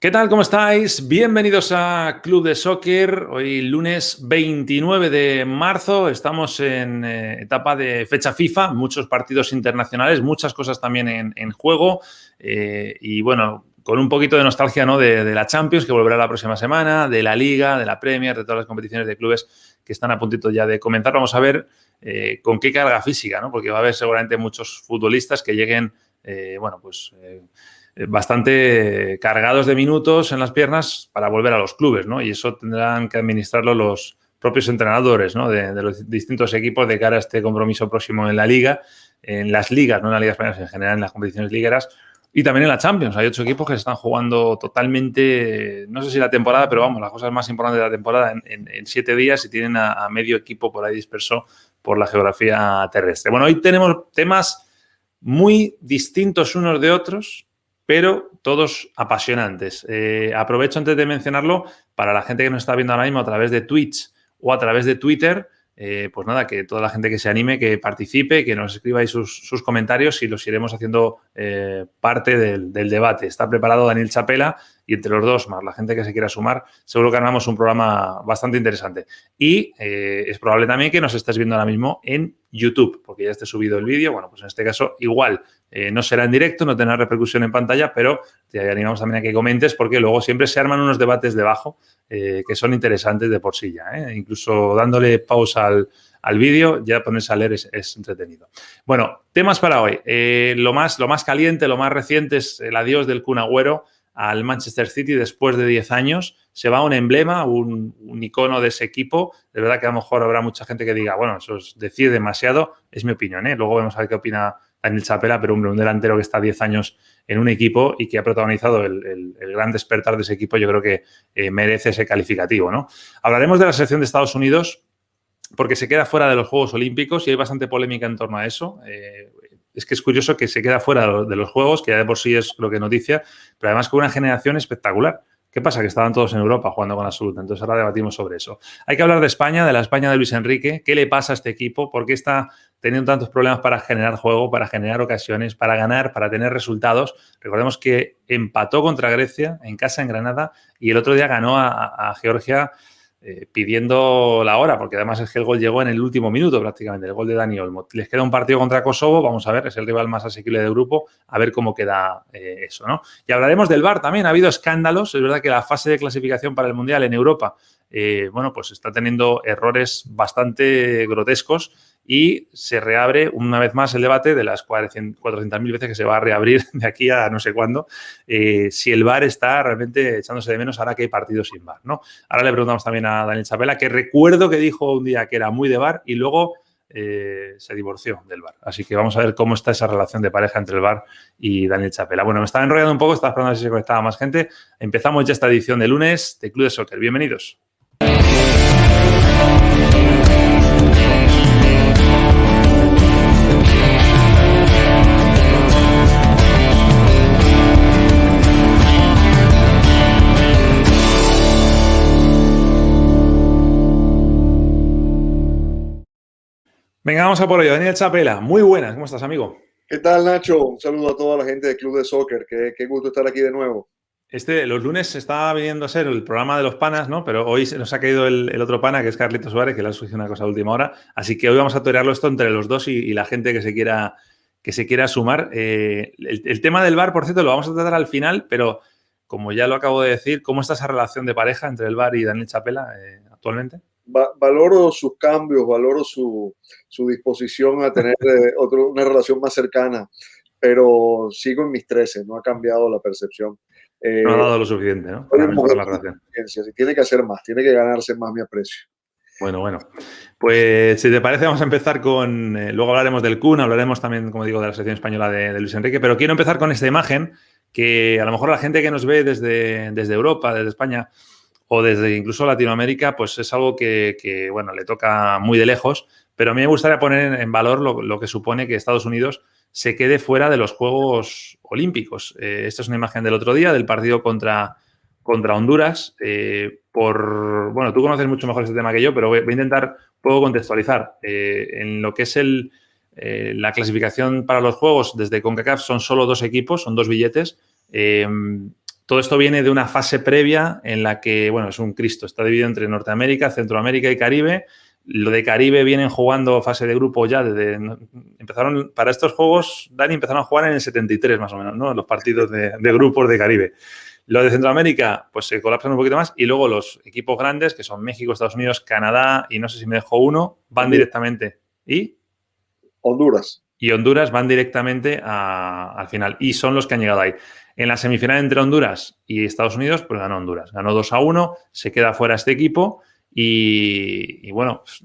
¿Qué tal? ¿Cómo estáis? Bienvenidos a Club de Soccer. Hoy lunes 29 de marzo. Estamos en etapa de fecha FIFA, muchos partidos internacionales, muchas cosas también en juego. Y bueno, con un poquito de nostalgia, ¿no? de la Champions, que volverá la próxima semana, de la Liga, de la Premier, de todas las competiciones de clubes que están a puntito ya de comenzar. Vamos a ver con qué carga física, ¿no? Porque va a haber seguramente muchos futbolistas que lleguen, bastante cargados de minutos en las piernas para volver a los clubes, ¿no? Y eso tendrán que administrarlo los propios entrenadores, ¿no? de los distintos equipos de cara a este compromiso próximo en la Liga, en las ligas, no en la Liga Española, en general en las competiciones ligueras. Y también en la Champions. Hay 8 equipos que se están jugando totalmente, no sé si la temporada, pero vamos, las cosas más importantes de la temporada en 7 días y tienen a medio equipo por ahí disperso por la geografía terrestre. Bueno, hoy tenemos temas muy distintos unos de otros, pero todos apasionantes. Aprovecho antes de mencionarlo para la gente que nos está viendo ahora mismo a través de Twitch o a través de Twitter. Pues nada, que toda la gente que se anime, que participe, que nos escriba ahí sus comentarios y los iremos haciendo parte del debate. Está preparado Daniel Chapela y entre los dos, más la gente que se quiera sumar, seguro que armamos un programa bastante interesante. Y es probable también que nos estés viendo ahora mismo en YouTube, porque ya esté subido el vídeo. Bueno, pues en este caso igual no será en directo, no tendrá repercusión en pantalla, pero te animamos también a que comentes porque luego siempre se arman unos debates debajo que son interesantes de por sí ya. Incluso dándole pausa al vídeo, ya ponerse a leer es entretenido. Bueno, temas para hoy. Lo más caliente, lo más reciente es el adiós del Kun Agüero al Manchester City después de 10 años. Se va un emblema, un icono de ese equipo. De verdad que a lo mejor habrá mucha gente que diga, bueno, eso es decir demasiado. Es mi opinión, ¿eh? Luego vamos a ver qué opina Daniel Chapela, pero hombre, un delantero que está 10 años en un equipo y que ha protagonizado el gran despertar de ese equipo, yo creo que merece ese calificativo, ¿no? Hablaremos de la selección de Estados Unidos porque se queda fuera de los Juegos Olímpicos y hay bastante polémica en torno a eso. Es que es curioso que se queda fuera de los Juegos, que ya de por sí es lo que noticia, pero además con una generación espectacular. ¿Qué pasa? Que estaban todos en Europa jugando con absoluta. Entonces ahora debatimos sobre eso. Hay que hablar de España, de la España de Luis Enrique. ¿Qué le pasa a este equipo? ¿Por qué está teniendo tantos problemas para generar juego, para generar ocasiones, para ganar, para tener resultados? Recordemos que empató contra Grecia en casa en Granada y el otro día ganó a Georgia pidiendo la hora, porque además es que el gol llegó en el último minuto prácticamente, el gol de Dani Olmo. Les queda un partido contra Kosovo, vamos a ver, es el rival más asequible del grupo, a ver cómo queda eso, ¿no? Y hablaremos del VAR también, ha habido escándalos, es verdad que la fase de clasificación para el Mundial en Europa, pues está teniendo errores bastante grotescos y se reabre una vez más el debate de las 400.000 veces que se va a reabrir de aquí a no sé cuándo, si el VAR está realmente echándose de menos ahora que hay partidos sin VAR, ¿no? Ahora le preguntamos también a Daniel Chapela, que recuerdo que dijo un día que era muy de VAR y luego se divorció del VAR. Así que vamos a ver cómo está esa relación de pareja entre el VAR y Daniel Chapela. Bueno, me estaba enrollando un poco, estaba esperando a ver si se conectaba más gente. Empezamos ya esta edición de lunes de Club de Soccer. Bienvenidos. Venga, vamos a por ello. Daniel Chapela, muy buenas. ¿Cómo estás, amigo? ¿Qué tal, Nacho? Un saludo a toda la gente del Club de Soccer. Qué gusto estar aquí de nuevo. Los lunes está viniendo a ser el programa de los panas, ¿no? Pero hoy se nos ha caído el otro pana, que es Carlitos Suárez, que le ha surgido una cosa a última hora. Así que hoy vamos a torearlo esto entre los dos y la gente que se quiera sumar. El tema del VAR, por cierto, lo vamos a tratar al final, pero como ya lo acabo de decir, ¿cómo está esa relación de pareja entre el VAR y Daniel Chapela actualmente? Valoro sus cambios, valoro su disposición a tener una relación más cercana, pero sigo en mis 13, no ha cambiado la percepción. No ha dado lo suficiente, ¿no? Soy Para un mejorar mujer la de relación. experiencia, y tiene que hacer más, tiene que ganarse más mi aprecio. Bueno. Pues si te parece vamos a empezar con... luego hablaremos del Kun, hablaremos también, como digo, de la selección española de Luis Enrique, pero quiero empezar con esta imagen que a lo mejor la gente que nos ve desde Europa, desde España o desde incluso Latinoamérica, pues es algo que bueno, le toca muy de lejos, pero a mí me gustaría poner en valor lo que supone que Estados Unidos se quede fuera de los Juegos Olímpicos. Esta es una imagen del otro día, del partido contra Honduras. Bueno, tú conoces mucho mejor este tema que yo, pero voy a intentar puedo contextualizar. En lo que es la clasificación para los Juegos desde CONCACAF son solo 2 equipos, son 2 billetes. Todo esto viene de una fase previa en la que, bueno, es un Cristo, está dividido entre Norteamérica, Centroamérica y Caribe. Lo de Caribe vienen jugando fase de grupo ya desde... Empezaron, para estos juegos, Dani, empezaron a jugar en el 73 más o menos, ¿no? Los partidos de grupos de Caribe. Lo de Centroamérica, pues se colapsan un poquito más y luego los equipos grandes, que son México, Estados Unidos, Canadá y no sé si me dejó uno, van directamente. ¿Y? Honduras. Y Honduras van directamente al final y son los que han llegado ahí. En la semifinal entre Honduras y Estados Unidos, pues ganó Honduras. Ganó 2-1, se queda fuera este equipo y bueno, pues,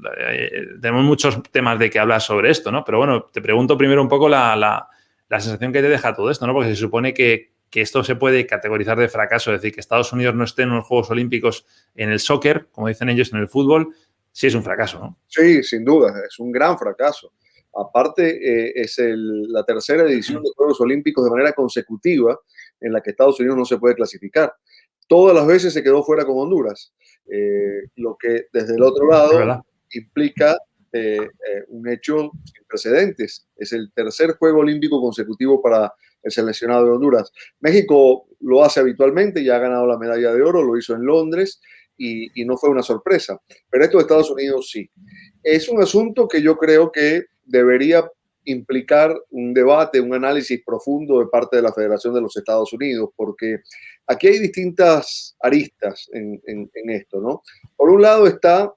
tenemos muchos temas de que hablar sobre esto, ¿no? Pero bueno, te pregunto primero un poco la sensación que te deja todo esto, ¿no? Porque se supone que esto se puede categorizar de fracaso, es decir, que Estados Unidos no esté en los Juegos Olímpicos en el soccer, como dicen ellos, en el fútbol, sí es un fracaso, ¿no? Sí, sin duda, es un gran fracaso. Aparte, es la tercera edición de Juegos Olímpicos de manera consecutiva en la que Estados Unidos no se puede clasificar. Todas las veces se quedó fuera con Honduras, lo que desde el otro lado implica un hecho sin precedentes. Es el tercer Juego Olímpico consecutivo para el seleccionado de Honduras. México lo hace habitualmente, ya ha ganado la medalla de oro, lo hizo en Londres y no fue una sorpresa. Pero esto de Estados Unidos sí. Es un asunto que yo creo que debería implicar un debate, un análisis profundo de parte de la Federación de los Estados Unidos, porque aquí hay distintas aristas en esto, ¿no? Por un lado está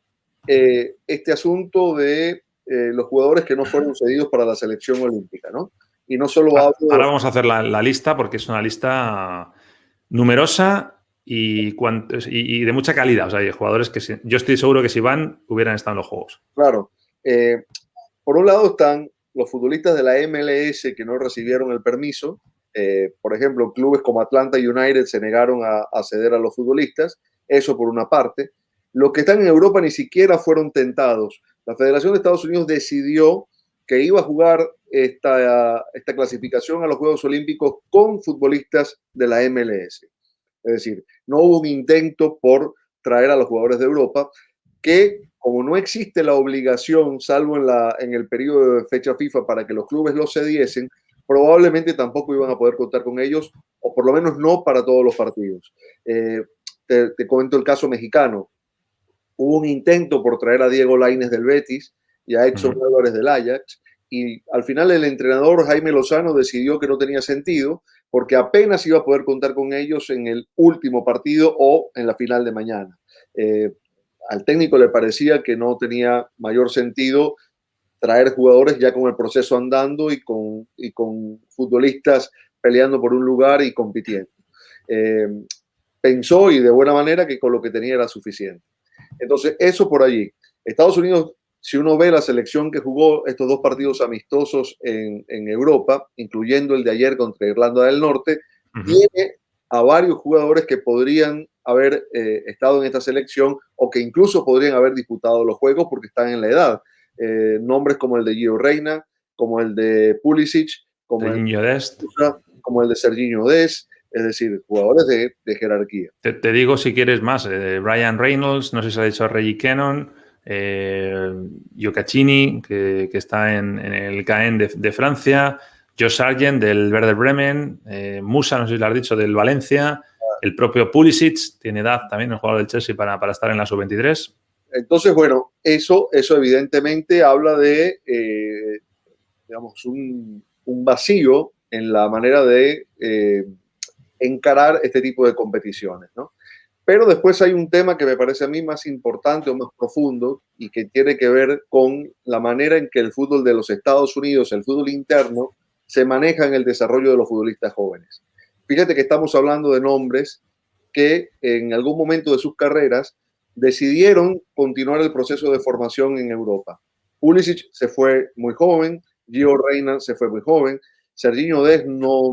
este asunto de los jugadores que no fueron cedidos para la selección olímpica, ¿no? Y no solo hablo de... Ahora vamos a hacer la lista porque es una lista numerosa y de mucha calidad. O sea, hay jugadores que yo estoy seguro que si van, hubieran estado en los Juegos. Claro. Por un lado están los futbolistas de la MLS que no recibieron el permiso. Por ejemplo, clubes como Atlanta United se negaron a ceder a los futbolistas. Eso por una parte. Los que están en Europa ni siquiera fueron tentados. La Federación de Estados Unidos decidió que iba a jugar esta clasificación a los Juegos Olímpicos con futbolistas de la MLS. Es decir, no hubo un intento por traer a los jugadores de Europa que, como no existe la obligación, salvo en el periodo de fecha FIFA, para que los clubes los cediesen, probablemente tampoco iban a poder contar con ellos, o por lo menos no para todos los partidos. Te comento el caso mexicano. Hubo un intento por traer a Diego Lainez del Betis y a Edson Álvarez del Ajax, y al final el entrenador Jaime Lozano decidió que no tenía sentido porque apenas iba a poder contar con ellos en el último partido o en la final de mañana. Al técnico le parecía que no tenía mayor sentido traer jugadores ya con el proceso andando y con futbolistas peleando por un lugar y compitiendo. Pensó, y de buena manera, que con lo que tenía era suficiente. Entonces, eso por allí. Estados Unidos, si uno ve la selección que jugó estos dos partidos amistosos en Europa, incluyendo el de ayer contra Irlanda del Norte, tiene a varios jugadores que podrían haber estado en esta selección o que incluso podrían haber disputado los juegos porque están en la edad. Nombres como el de Gio Reyna, como el de Pulisic, como el de Serginho Dest, es decir, jugadores de jerarquía. Te digo si quieres más, Ryan Reynolds, no sé si se ha dicho Reggie Cannon, Gioacchini, que está en el Caen de Francia, Josh Sargent del Werder Bremen, Musa, no sé si lo has dicho, del Valencia, el propio Pulisic, tiene edad también, el jugador del Chelsea para estar en la sub-23. Entonces, bueno, eso evidentemente habla de, digamos, un vacío en la manera de encarar este tipo de competiciones, ¿no? Pero después hay un tema que me parece a mí más importante o más profundo y que tiene que ver con la manera en que el fútbol de los Estados Unidos, el fútbol interno, se maneja en el desarrollo de los futbolistas jóvenes. Fíjate que estamos hablando de nombres que en algún momento de sus carreras decidieron continuar el proceso de formación en Europa. Pulisic se fue muy joven, Gio Reyna se fue muy joven, Serginho Dest no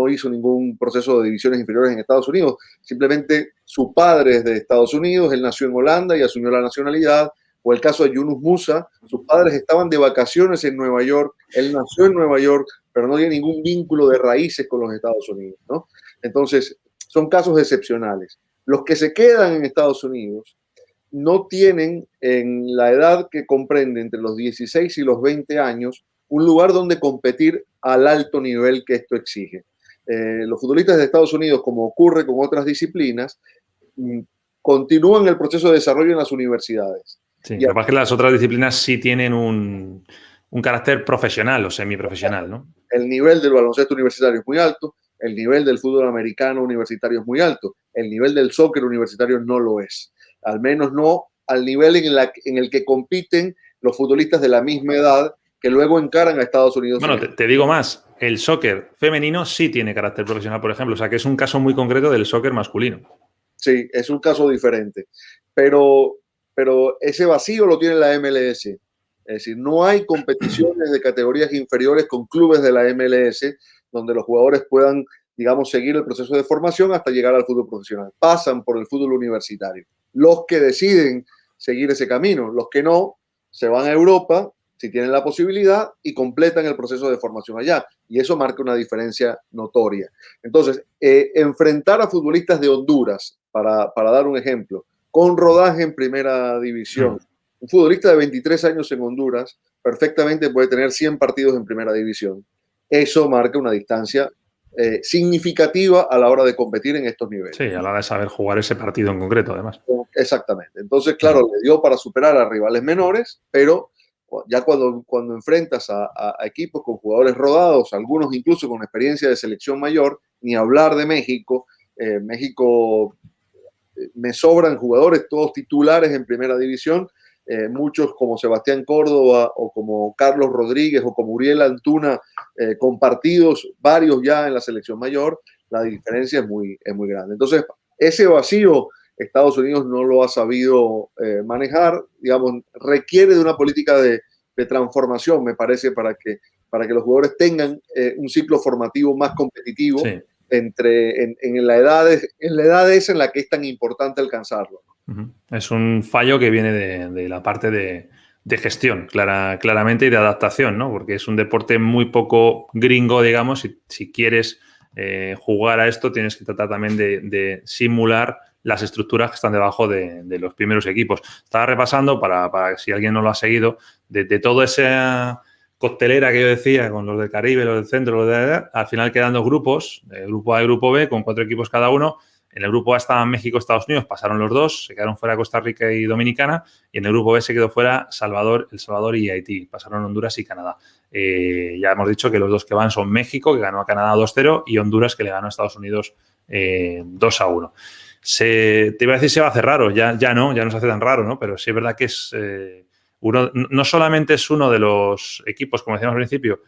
hizo ningún proceso de divisiones inferiores en Estados Unidos, simplemente su padre es de Estados Unidos, él nació en Holanda y asumió la nacionalidad, o el caso de Yunus Musa, sus padres estaban de vacaciones en Nueva York, él nació en Nueva York, pero no tiene ningún vínculo de raíces con los Estados Unidos, ¿no? Entonces, son casos excepcionales. Los que se quedan en Estados Unidos no tienen en la edad que comprende entre los 16 y los 20 años un lugar donde competir al alto nivel que esto exige. los futbolistas de Estados Unidos, como ocurre con otras disciplinas, continúan el proceso de desarrollo en las universidades. Sí, lo que pasa es que las otras disciplinas sí tienen un carácter profesional o semiprofesional, ¿no? El nivel del baloncesto universitario es muy alto, el nivel del fútbol americano universitario es muy alto, el nivel del soccer universitario no lo es. Al menos no al nivel en el que compiten los futbolistas de la misma edad que luego encaran a Estados Unidos. Bueno, te digo más, el soccer femenino sí tiene carácter profesional, por ejemplo, o sea que es un caso muy concreto del soccer masculino. Sí, es un caso diferente, pero ese vacío lo tiene la MLS. Es decir, no hay competiciones de categorías inferiores con clubes de la MLS donde los jugadores puedan, digamos, seguir el proceso de formación hasta llegar al fútbol profesional. Pasan por el fútbol universitario. Los que deciden seguir ese camino, los que no, se van a Europa si tienen la posibilidad y completan el proceso de formación allá. Y eso marca una diferencia notoria. Entonces, enfrentar a futbolistas de Honduras, para dar un ejemplo, con rodaje en primera división. Un futbolista de 23 años en Honduras perfectamente puede tener 100 partidos en primera división. Eso marca una distancia significativa a la hora de competir en estos niveles. Sí, a la hora de saber jugar ese partido en concreto, además. Exactamente. Entonces, claro, le dio para superar a rivales menores, pero ya cuando enfrentas a equipos con jugadores rodados, algunos incluso con experiencia de selección mayor, ni hablar de México. México me sobran jugadores, todos titulares en primera división, muchos como Sebastián Córdoba o como Carlos Rodríguez o como Uriel Antuna, compartidos varios ya en la selección mayor, la diferencia es muy grande. Entonces, ese vacío Estados Unidos no lo ha sabido manejar, digamos, requiere de una política de transformación, me parece, para que los jugadores tengan un ciclo formativo más competitivo. Sí. En la edad esa en la que es tan importante alcanzarlo. Es un fallo que viene de la parte de gestión, claramente, y de adaptación, ¿no? Porque es un deporte muy poco gringo, digamos, y si quieres jugar a esto tienes que tratar también de simular las estructuras que están debajo de los primeros equipos. Estaba repasando, para si alguien no lo ha seguido, de toda esa coctelera que yo decía, con los del Caribe, los del centro, al final quedan dos grupos, el grupo A y el grupo B, con 4 equipos cada uno. En el grupo A estaban México, Estados Unidos, pasaron los dos, se quedaron fuera Costa Rica y Dominicana, y en el grupo B se quedó fuera El Salvador y Haití, pasaron Honduras y Canadá. Ya hemos dicho que los dos que van son México, que ganó a Canadá 2-0, y Honduras, que le ganó a Estados Unidos 2-1. Te iba a decir se va a hacer raro, ya no se hace tan raro, ¿no? Pero sí es verdad que es... no solamente es uno de los equipos, como decíamos al principio,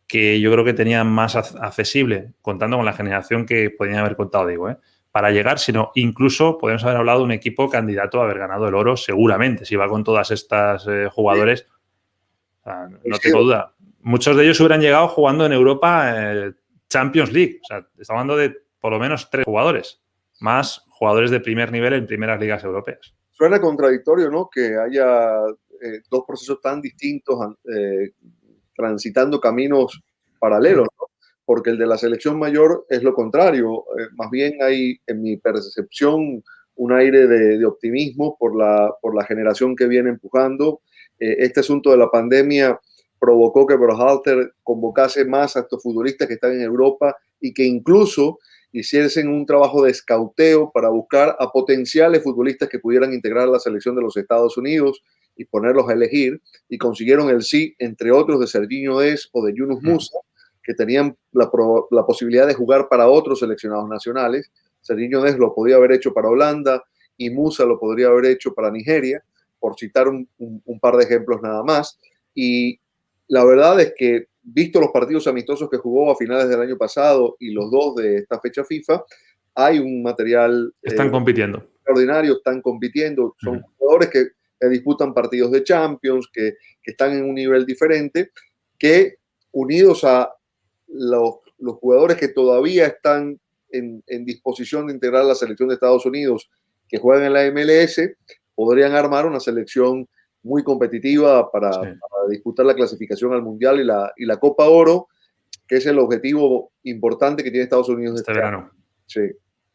que yo creo que tenía más accesible, contando con la generación que podían haber contado, digo, para llegar, sino incluso podemos haber hablado de un equipo candidato a haber ganado el oro seguramente, si va con todas estas jugadores. O sea, no tengo duda. Muchos de ellos hubieran llegado jugando en Europa Champions League. O sea, estamos hablando de por lo menos 3 jugadores, más jugadores de primer nivel en primeras ligas europeas. Suena contradictorio, ¿no? Que haya dos procesos tan distintos transitando caminos paralelos, ¿no? Porque el de la selección mayor es lo contrario. Más bien hay, en mi percepción, un aire de optimismo por la generación que viene empujando. Este asunto de la pandemia provocó que Berhalter convocase más a estos futbolistas que están en Europa y que incluso hiciesen un trabajo de escauteo para buscar a potenciales futbolistas que pudieran integrar la selección de los Estados Unidos y ponerlos a elegir, y consiguieron el sí, entre otros, de Sergiño Dest o de Yunus Musa, que tenían la posibilidad de jugar para otros seleccionados nacionales. Sergiño Dest lo podía haber hecho para Holanda y Musa lo podría haber hecho para Nigeria, por citar un par de ejemplos nada más. Y la verdad es que, visto los partidos amistosos que jugó a finales del año pasado y los 2 de esta fecha FIFA, hay un material están compitiendo. Extraordinario, están compitiendo, son jugadores que disputan partidos de Champions, que están en un nivel diferente, que unidos a los jugadores que todavía están en disposición de integrar la selección de Estados Unidos, que juegan en la MLS, podrían armar una selección muy competitiva para disputar la clasificación al Mundial y la Copa Oro, que es el objetivo importante que tiene Estados Unidos este verano. Sí.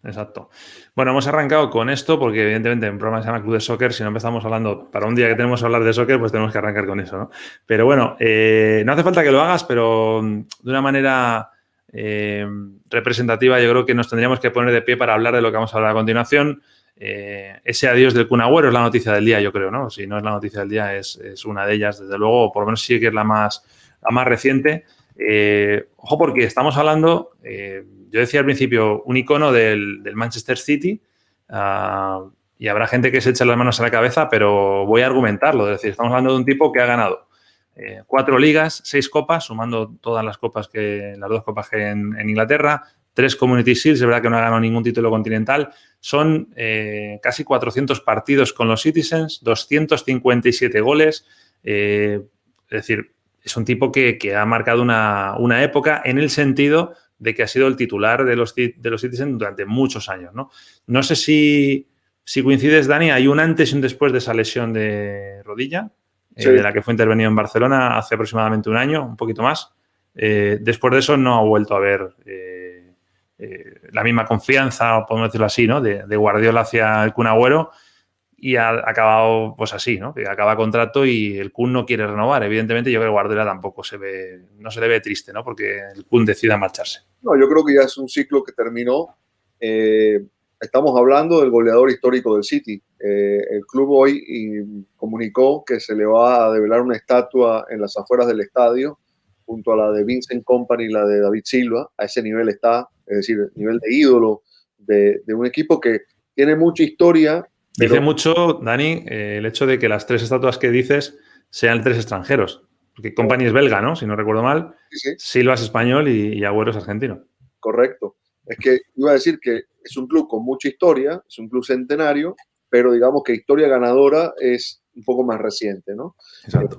Exacto. Bueno, hemos arrancado con esto porque evidentemente en un programa que se llama Club de Soccer, si no empezamos hablando, para un día que tenemos que hablar de soccer, pues tenemos que arrancar con eso, ¿no? Pero bueno, no hace falta que lo hagas, pero de una manera representativa, yo creo que nos tendríamos que poner de pie para hablar de lo que vamos a hablar a continuación. Ese adiós del Kun Agüero es la noticia del día, yo creo, ¿no? Si no es la noticia del día, es una de ellas, desde luego, o por lo menos sí que es la más reciente. Ojo, porque estamos hablando, yo decía al principio, un icono del Manchester City, y habrá gente que se echa las manos a la cabeza, pero voy a argumentarlo. Es decir, estamos hablando de un tipo que ha ganado 4 ligas, 6 copas, sumando todas las copas las 2 copas que en Inglaterra, 3 Community Shields, es verdad que no ha ganado ningún título continental. Son casi 400 partidos con los Citizens, 257 goles. Es decir, es un tipo que ha marcado una época en el sentido de que ha sido el titular de los Citizens durante muchos años, ¿no? No sé si coincides, Dani, hay un antes y un después de esa lesión de rodilla, sí, de la que fue intervenido en Barcelona hace aproximadamente un año, un poquito más. Después de eso no ha vuelto a haber la misma confianza, podemos decirlo así, ¿no? De Guardiola hacia el Kun Agüero, y ha acabado pues así, ¿no? Que acaba contrato y el Kun no quiere renovar. Evidentemente, yo creo que Guardiola tampoco no se le ve triste, ¿no? Porque el Kun decida marcharse. No, yo creo que ya es un ciclo que terminó. Estamos hablando del goleador histórico del City. El club hoy comunicó que se le va a develar una estatua en las afueras del estadio, junto a la de Vincent Kompany y la de David Silva. A ese nivel está, es decir, el nivel de ídolo de un equipo que tiene mucha historia. Pero... Dice mucho, Dani, el hecho de que las 3 estatuas que dices sean 3 extranjeros. Porque Kompany es belga, ¿no? Si no recuerdo mal. Sí. Silva es español y Agüero es argentino. Correcto. Es que iba a decir que es un club con mucha historia, es un club centenario, pero digamos que historia ganadora es un poco más reciente, ¿no? Exacto.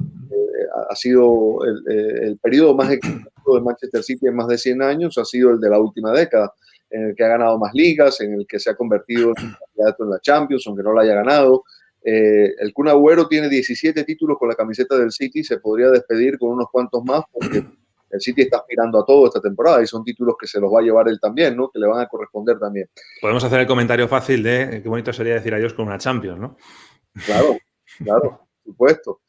Ha sido el periodo más exitoso de Manchester City en más de 100 años, ha sido el de la última década, en el que ha ganado más ligas, en el que se ha convertido en un candidato en la Champions, aunque no la haya ganado. El Kun Agüero tiene 17 títulos con la camiseta del City, se podría despedir con unos cuantos más, porque el City está aspirando a todo esta temporada y son títulos que se los va a llevar él también, ¿no? Que le van a corresponder también. Podemos hacer el comentario fácil de qué bonito sería decir adiós con una Champions, ¿no? Claro, por supuesto.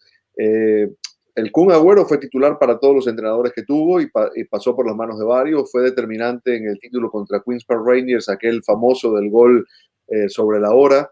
El Kun Agüero fue titular para todos los entrenadores que tuvo y pasó por las manos de varios. Fue determinante en el título contra Queens Park Rangers, aquel famoso del gol sobre la hora,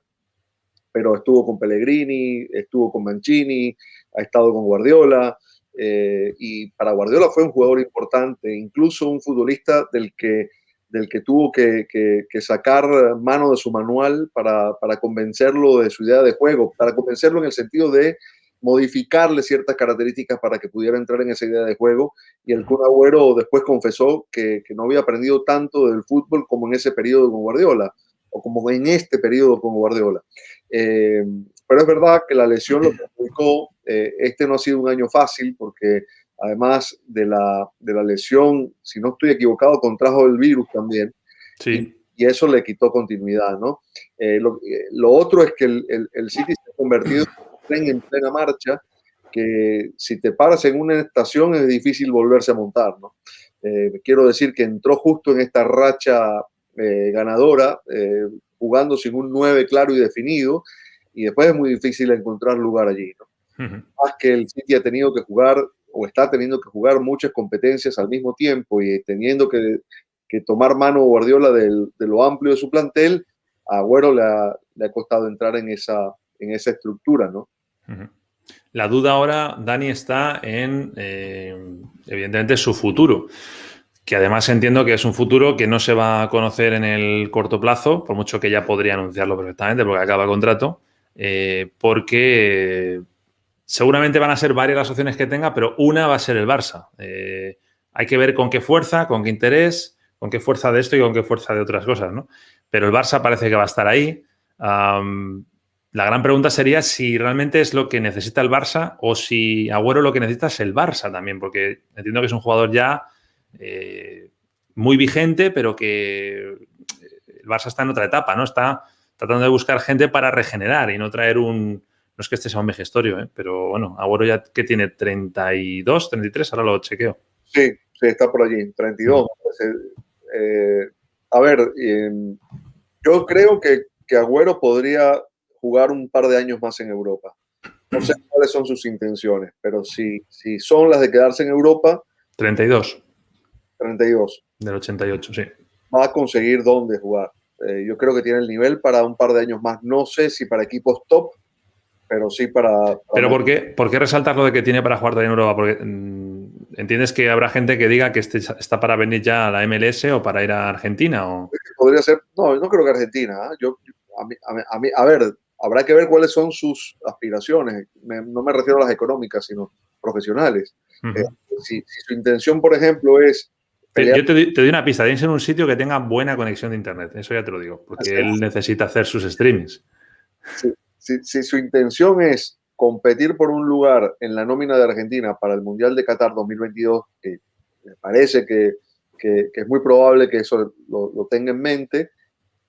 pero estuvo con Pellegrini, estuvo con Mancini, ha estado con Guardiola. Y para Guardiola fue un jugador importante, incluso un futbolista del que tuvo que sacar mano de su manual para convencerlo de su idea de juego, para convencerlo en el sentido de modificarle ciertas características para que pudiera entrar en esa idea de juego. Y el Kun Agüero después confesó que no había aprendido tanto del fútbol como en ese periodo con Guardiola, o como en este periodo con Guardiola. Pero es verdad que la lesión lo perjudicó. Este no ha sido un año fácil porque además de la lesión, si no estoy equivocado, contrajo el virus también. Sí. Y eso le quitó continuidad, ¿no? Lo otro es que el City se ha convertido en plena marcha, que si te paras en una estación es difícil volverse a montar, ¿no? Quiero decir que entró justo en esta racha ganadora, jugando sin un 9 claro y definido, y después es muy difícil encontrar lugar allí, ¿no? Más que el City ha tenido que jugar, o está teniendo que jugar muchas competencias al mismo tiempo y teniendo que tomar mano Guardiola de lo amplio de su plantel, a Agüero le ha costado entrar en esa estructura, ¿no? La duda ahora, Dani, está en, evidentemente, su futuro, que además entiendo que es un futuro que no se va a conocer en el corto plazo, por mucho que ya podría anunciarlo perfectamente porque acaba el contrato, porque seguramente van a ser varias las opciones que tenga, pero una va a ser el Barça. Hay que ver con qué fuerza, con qué interés, con qué fuerza de esto y con qué fuerza de otras cosas, ¿no? Pero el Barça parece que va a estar ahí. La gran pregunta sería si realmente es lo que necesita el Barça o si Agüero lo que necesita es el Barça también, porque entiendo que es un jugador ya muy vigente, pero que el Barça está en otra etapa, ¿no? Está tratando de buscar gente para regenerar y no traer no es que este sea un vejestorio, pero bueno, Agüero ya que tiene 32, 33, ahora lo chequeo. Sí, está por allí, 32. A ver, yo creo que Agüero podría jugar un par de años más en Europa. No sé cuáles son sus intenciones, pero si son las de quedarse en Europa... 32. 32. Del 88, sí. Va a conseguir dónde jugar. Yo creo que tiene el nivel para un par de años más. No sé si para equipos top, pero sí para ¿Pero por qué resaltar lo de que tiene para jugar también en Europa? Porque ¿entiendes que habrá gente que diga que está para venir ya a la MLS o para ir a Argentina? ¿O? Podría ser, no creo que Argentina. A ver, habrá que ver cuáles son sus aspiraciones. No me refiero a las económicas, sino profesionales. Si su intención, por ejemplo, es pelear. Yo te doy una pista. Tiene que ser un sitio que tenga buena conexión de internet. Eso ya te lo digo, porque él necesita hacer sus streamings. Si su intención es competir por un lugar en la nómina de Argentina para el Mundial de Qatar 2022, que me parece que es muy probable que eso lo tenga en mente,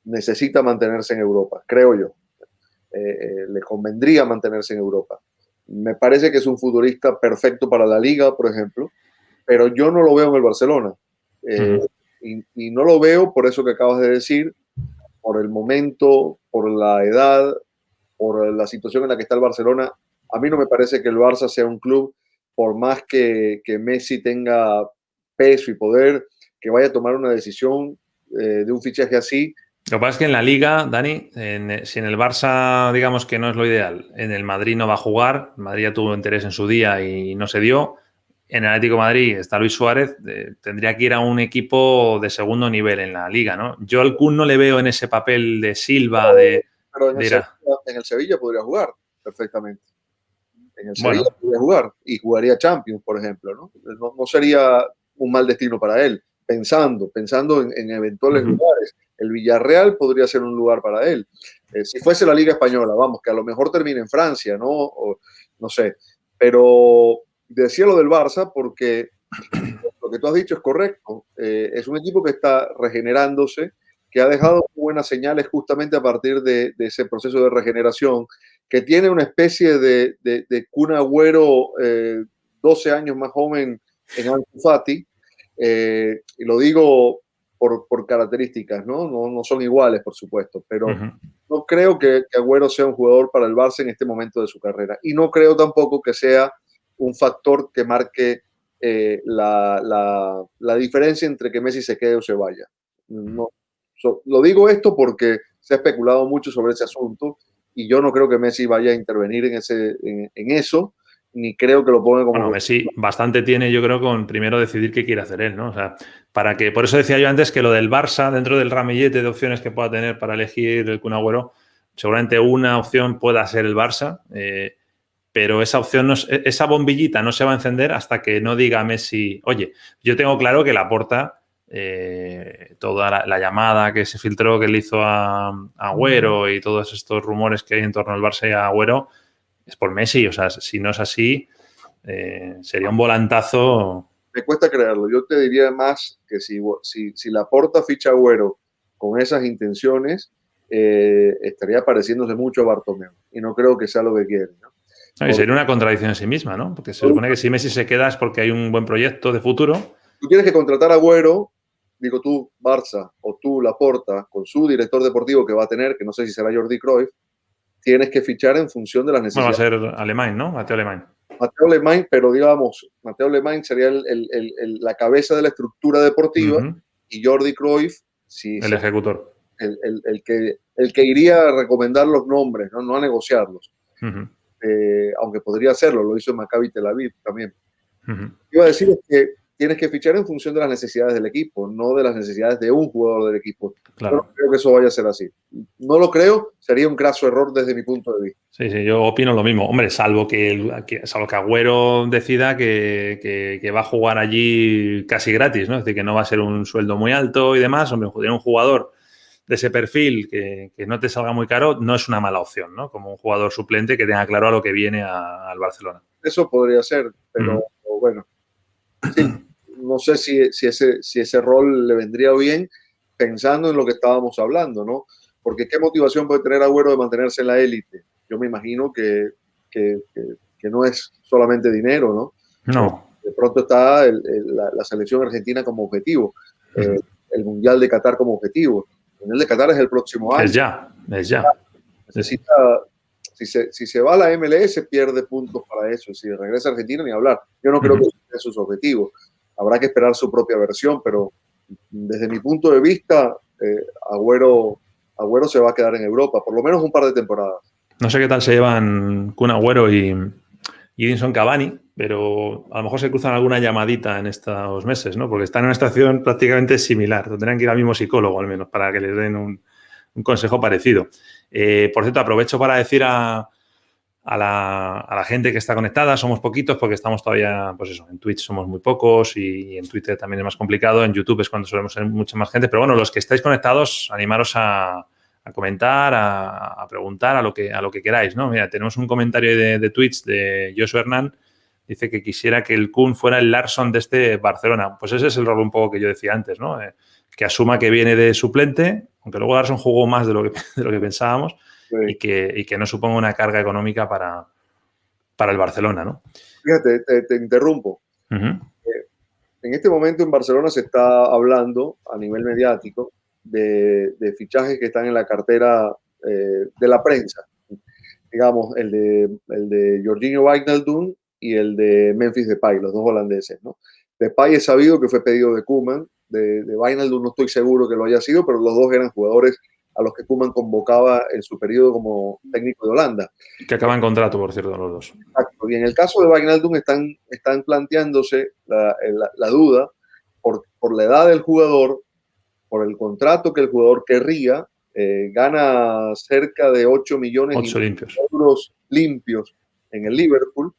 necesita mantenerse en Europa, creo yo. Le convendría mantenerse en Europa. Me parece que es un futbolista perfecto para la Liga, por ejemplo, pero yo no lo veo en el Barcelona. Y no lo veo por eso que acabas de decir, por el momento, por la edad, por la situación en la que está el Barcelona. A mí no me parece que el Barça sea un club, por más que Messi tenga peso y poder, que vaya a tomar una decisión de un fichaje así. Lo que pasa es que en la Liga, Dani, si en el Barça digamos que no es lo ideal, en el Madrid no va a jugar, el Madrid ya tuvo interés en su día y no se dio. En el Atlético de Madrid está Luis Suárez, tendría que ir a un equipo de segundo nivel en la Liga, ¿no? Yo al Kun no le veo en ese papel de Silva, pero en el Sevilla podría jugar perfectamente. En el Sevilla podría jugar y jugaría Champions, por ejemplo, ¿no? No sería un mal destino para él, pensando en eventuales lugares. El Villarreal podría ser un lugar para él. Si fuese la Liga Española, vamos, que a lo mejor termine en Francia, ¿no? O, no sé. Pero decía lo del Barça porque lo que tú has dicho es correcto. Es un equipo que está regenerándose, que ha dejado buenas señales justamente a partir de ese proceso de regeneración, que tiene una especie de Kun Agüero 12 años más joven en Ansu Fati, y lo digo por características, ¿no? No son iguales, por supuesto, pero no creo que Agüero sea un jugador para el Barça en este momento de su carrera, y no creo tampoco que sea un factor que marque la diferencia entre que Messi se quede o se vaya. No, lo digo esto porque se ha especulado mucho sobre ese asunto y yo no creo que Messi vaya a intervenir en eso, ni creo que lo ponga como... Bueno, Messi bastante tiene, yo creo, con primero decidir qué quiere hacer él, ¿no? O sea, por eso decía yo antes que lo del Barça, dentro del ramillete de opciones que pueda tener para elegir el Kun Agüero, seguramente una opción pueda ser el Barça, pero esa opción, esa bombillita no se va a encender hasta que no diga Messi, oye, yo tengo claro que Laporta, toda la llamada que se filtró que le hizo a Agüero y todos estos rumores que hay en torno al Barça y a Agüero, es por Messi. O sea, si no es así, sería un volantazo. Me cuesta creerlo. Yo te diría más que si Laporta ficha a Agüero con esas intenciones, estaría pareciéndose mucho a Bartomeu. Y no creo que sea lo que quiere, ¿no? Y sería una contradicción en sí misma, ¿no? Porque se supone que si Messi se queda es porque hay un buen proyecto de futuro. Tú tienes que contratar a Agüero, digo tú, Barça, o tú, Laporta, con su director deportivo que va a tener, que no sé si será Jordi Cruyff, tienes que fichar en función de las necesidades. Bueno, va a ser Alemán, ¿no? Mateo Alemán. Mateo Alemán, pero digamos, Mateo Alemán sería la cabeza de la estructura deportiva y Jordi Cruyff, el ejecutor. El que iría a recomendar los nombres, no a negociarlos. Aunque podría hacerlo, lo hizo en Maccabi Tel Aviv también. Iba a decir es que tienes que fichar en función de las necesidades del equipo, no de las necesidades de un jugador del equipo. Claro. Yo no creo que eso vaya a ser así. No lo creo, sería un graso error desde mi punto de vista. Sí, yo opino lo mismo. Hombre, salvo que Agüero decida que va a jugar allí casi gratis, ¿no? Es decir, que no va a ser un sueldo muy alto y demás. Hombre, un jugador de ese perfil que no te salga muy caro no es una mala opción, ¿no? Como un jugador suplente que tenga claro a lo que viene al Barcelona. Eso podría ser, pero bueno, sí, no sé si ese rol le vendría bien pensando en lo que estábamos hablando, ¿no? Porque ¿qué motivación puede tener Agüero de mantenerse en la élite? Yo me imagino que no es solamente dinero, ¿no? No. De pronto está la selección argentina como objetivo, el Mundial de Qatar como objetivo. El Mundial de Qatar es el próximo año. Es ya. Necesita, si se va a la MLS, pierde puntos para eso. Si regresa a Argentina, ni hablar. Yo no creo que sea sus objetivos. habrá que esperar su propia versión, pero desde mi punto de vista, Agüero se va a quedar en Europa, por lo menos un par de temporadas. No sé qué tal se llevan Kun Agüero y Edinson Cavani, pero a lo mejor se cruzan alguna llamadita en estos meses, ¿no? Porque están en una situación prácticamente similar. Tendrán que ir al mismo psicólogo, al menos, para que les den un consejo parecido. Por cierto, aprovecho para decir a la gente que está conectada, somos poquitos porque estamos todavía, pues eso, en Twitch somos muy pocos y en Twitter también es más complicado, en YouTube es cuando solemos ser mucha más gente, pero bueno, los que estáis conectados, animaros a comentar, a preguntar, a lo que queráis, ¿no? Mira, tenemos un comentario de Twitch de Joshua Hernán, dice que quisiera que el Kun fuera el Larsson de este Barcelona. Pues ese es el rol un poco que yo decía antes, ¿no? Que asuma que viene de suplente, aunque luego Larsson jugó más de lo que pensábamos, sí. y que no suponga una carga económica para el Barcelona, ¿no? Fíjate, te interrumpo. En este momento en Barcelona se está hablando a nivel mediático de fichajes que están en la cartera de la prensa. Digamos, el de Jorginho Wijnaldum y el de Memphis Depay, los dos holandeses, ¿no? Depay es sabido que fue pedido de Koeman, de Wijnaldum no estoy seguro que lo haya sido, pero los dos eran jugadores a los que Koeman convocaba en su periodo como técnico de Holanda. Que acaban contrato, por cierto, los dos. Exacto. Y en el caso de Wijnaldum están planteándose la duda por la edad del jugador, por el contrato que el jugador querría. Gana cerca de 8 millones de euros limpios en el Liverpool,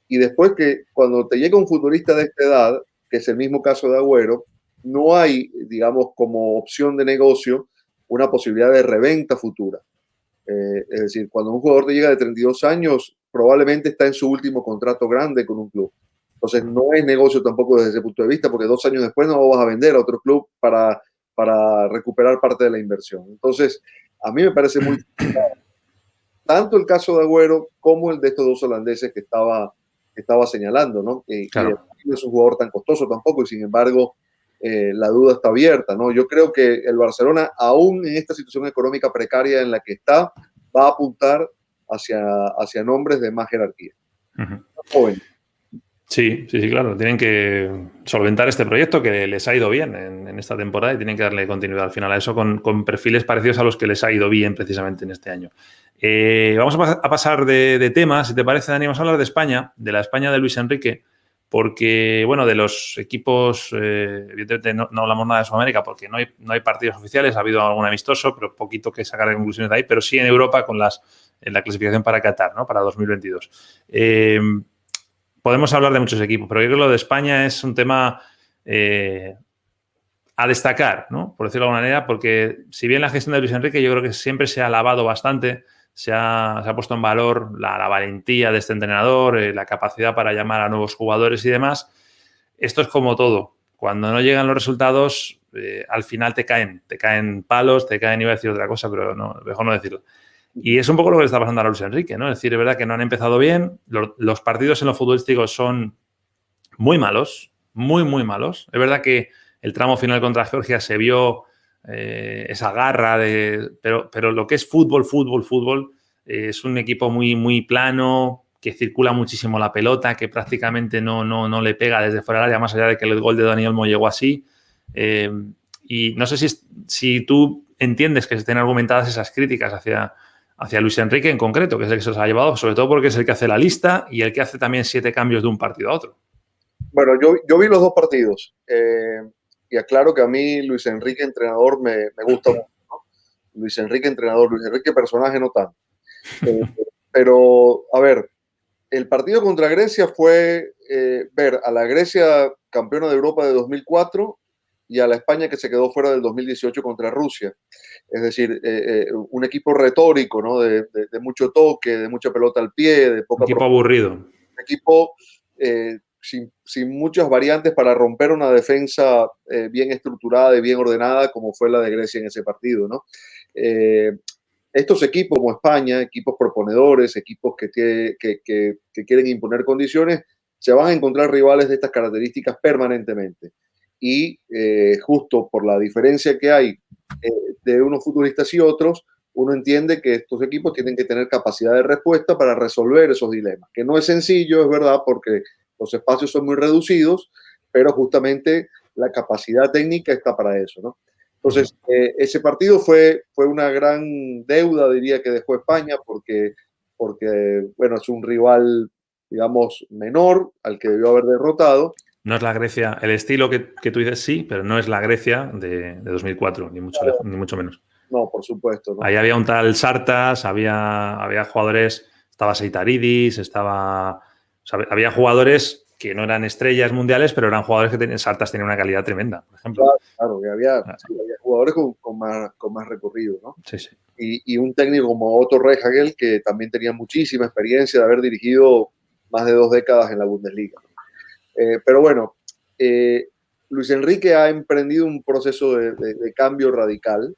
y después que cuando te llega un futbolista de esta edad, que es el mismo caso de Agüero, no hay, digamos, como opción de negocio una posibilidad de reventa futura. Es decir, cuando un jugador te llega de 32 años, probablemente está en su último contrato grande con un club. Entonces no es negocio tampoco desde ese punto de vista, porque 2 años después no lo vas a vender a otro club para recuperar parte de la inversión. Entonces, a mí me parece muy tanto el caso de Agüero como el de estos dos holandeses que estaba señalando, ¿no? Claro. Y no es un jugador tan costoso tampoco, y sin embargo, la duda está abierta, ¿no? Yo creo que el Barcelona, aún en esta situación económica precaria en la que está, va a apuntar hacia nombres de más jerarquía. Joven. Sí, claro. Tienen que solventar este proyecto que les ha ido bien en esta temporada y tienen que darle continuidad al final a eso con perfiles parecidos a los que les ha ido bien precisamente en este año. Vamos a pasar de tema, si te parece, Dani, vamos a hablar de España, de la España de Luis Enrique, porque, bueno, de los equipos, evidentemente no hablamos nada de Sudamérica porque no hay partidos oficiales, ha habido algún amistoso, pero poquito que sacar de conclusiones de ahí, pero sí en Europa con la clasificación para Qatar, ¿no? Para 2022. Podemos hablar de muchos equipos, pero yo creo que lo de España es un tema a destacar, ¿no? Por decirlo de alguna manera, porque si bien la gestión de Luis Enrique yo creo que siempre se ha alabado bastante, se ha puesto en valor la valentía de este entrenador, la capacidad para llamar a nuevos jugadores y demás, esto es como todo. Cuando no llegan los resultados, al final te caen palos, iba a decir otra cosa, pero no, mejor no decirlo. Y es un poco lo que le está pasando a Luis Enrique, ¿no? Es decir, es verdad que no han empezado bien. Los partidos en lo futbolístico son muy malos, muy malos. Es verdad que el tramo final contra Georgia se vio esa garra pero lo que es fútbol, es un equipo muy plano, que circula muchísimo la pelota, que prácticamente no le pega desde fuera del área, más allá de que el gol de Dani Olmo llegó así. Y no sé si tú entiendes que se estén argumentadas esas críticas hacia Luis Enrique en concreto, que es el que se los ha llevado, sobre todo porque es el que hace la lista y el que hace también 7 cambios de un partido a otro. Bueno, yo vi los 2 partidos y aclaro que a mí Luis Enrique entrenador me gusta mucho, ¿no? Luis Enrique entrenador, Luis Enrique personaje no tanto. Pero, a ver, el partido contra Grecia fue ver a la Grecia campeona de Europa de 2004 y a la España que se quedó fuera del 2018 contra Rusia. Es decir, un equipo retórico, ¿no? De mucho toque, de mucha pelota al pie, de poca... Un equipo aburrido. Un equipo sin muchas variantes para romper una defensa bien estructurada y bien ordenada como fue la de Grecia en ese partido, ¿no? Estos equipos como España, equipos proponedores, equipos que quieren imponer condiciones, se van a encontrar rivales de estas características permanentemente. Y justo por la diferencia que hay de unos futbolistas y otros, uno entiende que estos equipos tienen que tener capacidad de respuesta para resolver esos dilemas, que no es sencillo, es verdad, porque los espacios son muy reducidos, pero justamente la capacidad técnica está para eso, ¿no? Entonces, ese partido fue una gran deuda, diría, que dejó España, porque, bueno, es un rival, digamos, menor al que debió haber derrotado. No es la Grecia, el estilo que tú dices sí, pero no es la Grecia de 2004, ni mucho, ni mucho menos. No, por supuesto, ¿no? Ahí había un tal Sartas, había jugadores, estaba Seitaridis, o sea, había jugadores que no eran estrellas mundiales, pero eran jugadores que tenían, Sartas tenía una calidad tremenda, por ejemplo. Claro, claro, que había jugadores con más recorrido, ¿no? Sí, sí. Y un técnico como Otto Rehhagel, que también tenía muchísima experiencia de haber dirigido más de 2 décadas en la Bundesliga. Pero bueno, Luis Enrique ha emprendido un proceso de cambio radical.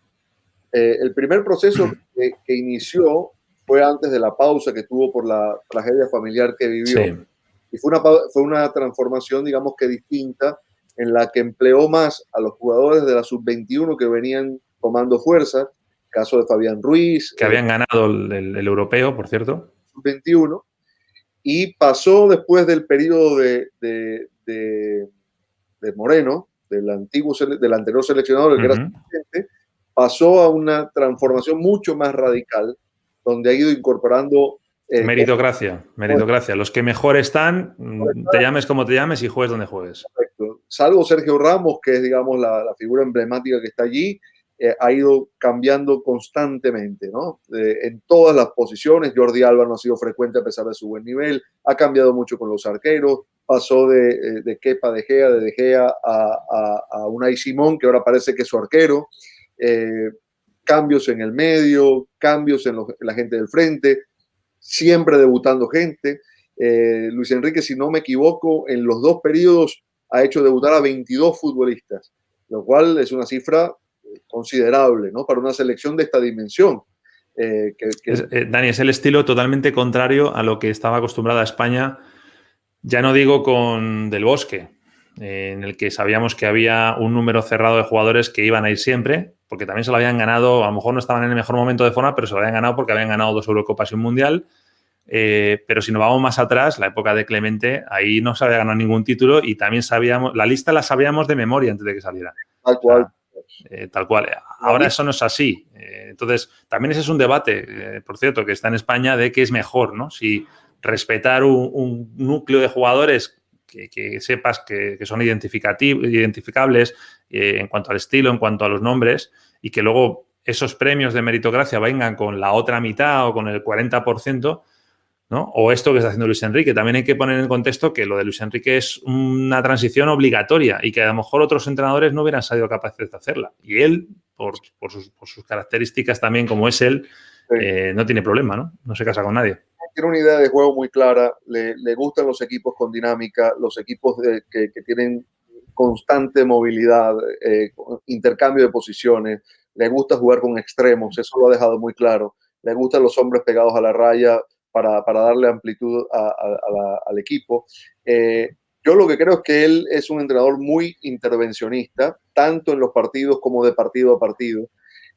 El primer proceso que inició fue antes de la pausa que tuvo por la tragedia familiar que vivió. Sí. Y fue una transformación, digamos que distinta, en la que empleó más a los jugadores de la sub-21 que venían tomando fuerza, caso de Fabián Ruiz, Que habían ganado el europeo, por cierto. sub-21, y pasó después del periodo de Moreno, del anterior seleccionador, el que era suplente, pasó a una transformación mucho más radical, donde ha ido incorporando meritocracia. Los que mejor están, te llames como te llames y juegues donde juegues. Correcto. Salvo Sergio Ramos, que es, digamos, la figura emblemática que está allí, ha ido cambiando constantemente, ¿no? En todas las posiciones. Jordi Alba no ha sido frecuente a pesar de su buen nivel. Ha cambiado mucho con los arqueros. Pasó de Kepa De Gea a Unai Simón, que ahora parece que es su arquero. Cambios en el medio, cambios en la gente del frente, siempre debutando gente. Luis Enrique, si no me equivoco, en los 2 periodos ha hecho debutar a 22 futbolistas, lo cual es una cifra considerable, ¿no? Para una selección de esta dimensión. Dani, es el estilo totalmente contrario a lo que estaba acostumbrada España, ya no digo con Del Bosque, en el que sabíamos que había un número cerrado de jugadores que iban a ir siempre, porque también se lo habían ganado, a lo mejor no estaban en el mejor momento de forma, pero se lo habían ganado porque habían ganado 2 Eurocopas y un Mundial. Pero si nos vamos más atrás, la época de Clemente, ahí no se había ganado ningún título y también sabíamos, la lista la sabíamos de memoria antes de que saliera. Tal cual. O sea, tal cual. Ahora eso no es así. Entonces, también ese es un debate, por cierto, que está en España de qué es mejor, ¿no? Si respetar un núcleo de jugadores que sepas que son identificables en cuanto al estilo, en cuanto a los nombres, y que luego esos premios de meritocracia vengan con la otra mitad o con el 40%, ¿no? O esto que está haciendo Luis Enrique. También hay que poner en contexto que lo de Luis Enrique es una transición obligatoria y que a lo mejor otros entrenadores no hubieran sido capaces de hacerla. Y él, por sus características también, como es él, sí, no tiene problema, ¿no? No se casa con nadie. Tiene una idea de juego muy clara, le gustan los equipos con dinámica, los equipos que tienen constante movilidad, intercambio de posiciones, le gusta jugar con extremos, eso lo ha dejado muy claro, le gustan los hombres pegados a la raya para darle amplitud al equipo. Yo lo que creo es que él es un entrenador muy intervencionista, tanto en los partidos como de partido a partido.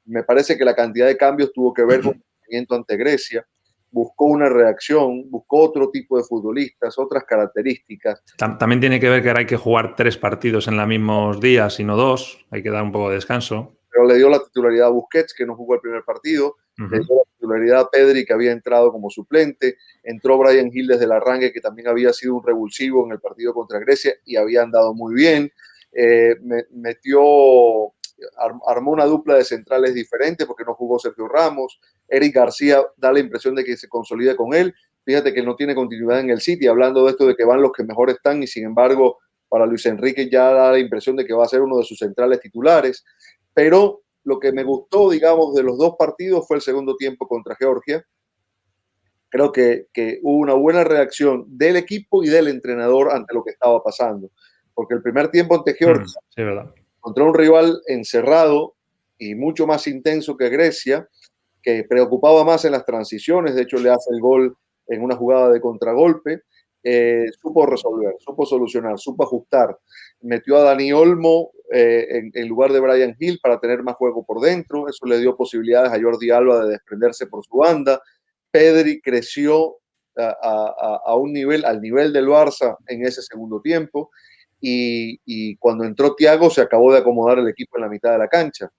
Me parece que la cantidad de cambios tuvo que ver con el movimiento ante Grecia. Buscó una reacción, buscó otro tipo de futbolistas, otras características. También tiene que ver que ahora hay que jugar 3 partidos en los mismos días y no 2, hay que dar un poco de descanso. Pero le dio la titularidad a Busquets, que no jugó el primer partido, le dio la titularidad a Pedri, que había entrado como suplente, entró Bryan Gil desde el arranque, que también había sido un revulsivo en el partido contra Grecia y había andado muy bien, armó una dupla de centrales diferente porque no jugó Sergio Ramos. Eric García da la impresión de que se consolida con él. Fíjate que no tiene continuidad en el City, hablando de esto de que van los que mejor están y sin embargo para Luis Enrique ya da la impresión de que va a ser uno de sus centrales titulares. Pero lo que me gustó, digamos, de los 2 partidos fue el segundo tiempo contra Georgia. Creo que hubo una buena reacción del equipo y del entrenador ante lo que estaba pasando. Porque el primer tiempo ante Georgia, sí, ¿verdad?, contra un rival encerrado y mucho más intenso que Grecia, que preocupaba más en las transiciones, de hecho le hace el gol en una jugada de contragolpe, supo resolver, supo solucionar, supo ajustar. Metió a Dani Olmo en lugar de Bryan Gil para tener más juego por dentro, eso le dio posibilidades a Jordi Alba de desprenderse por su banda. Pedri creció a un nivel, al nivel del Barça en ese segundo tiempo. y cuando entró Thiago se acabó de acomodar el equipo en la mitad de la cancha.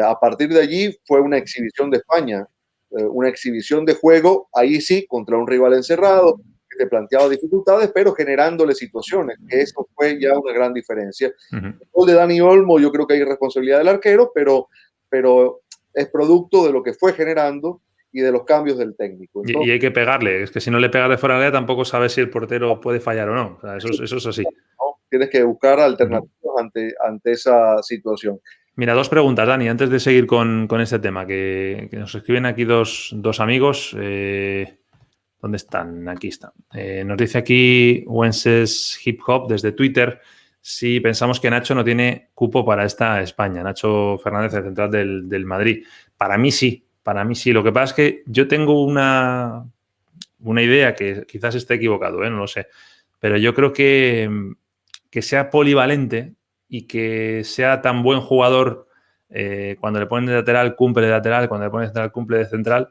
A partir de allí fue una exhibición de España, una exhibición de juego, ahí sí, contra un rival encerrado, que te planteaba dificultades, pero generándole situaciones, que eso fue ya una gran diferencia. El gol de Dani Olmo, yo creo que hay responsabilidad del arquero, pero es producto de lo que fue generando y de los cambios del técnico. Entonces, y hay que pegarle, es que si no le pegas de fuera de la área tampoco sabes si el portero puede fallar o no. O sea, eso es así. ¿no? Tienes que buscar alternativas ante esa situación. Mira, dos preguntas, Dani, antes de seguir con este tema, que nos escriben aquí dos amigos. ¿Dónde están? Aquí están. Nos dice aquí Wences Hip Hop desde Twitter si pensamos que Nacho no tiene cupo para esta España. Nacho Fernández, el central del Madrid. Para mí sí. Lo que pasa es que yo tengo una idea que quizás esté equivocado, no lo sé. Pero yo creo que sea polivalente y que sea tan buen jugador cuando le ponen de lateral, cumple de lateral, cuando le ponen de lateral, cumple de central,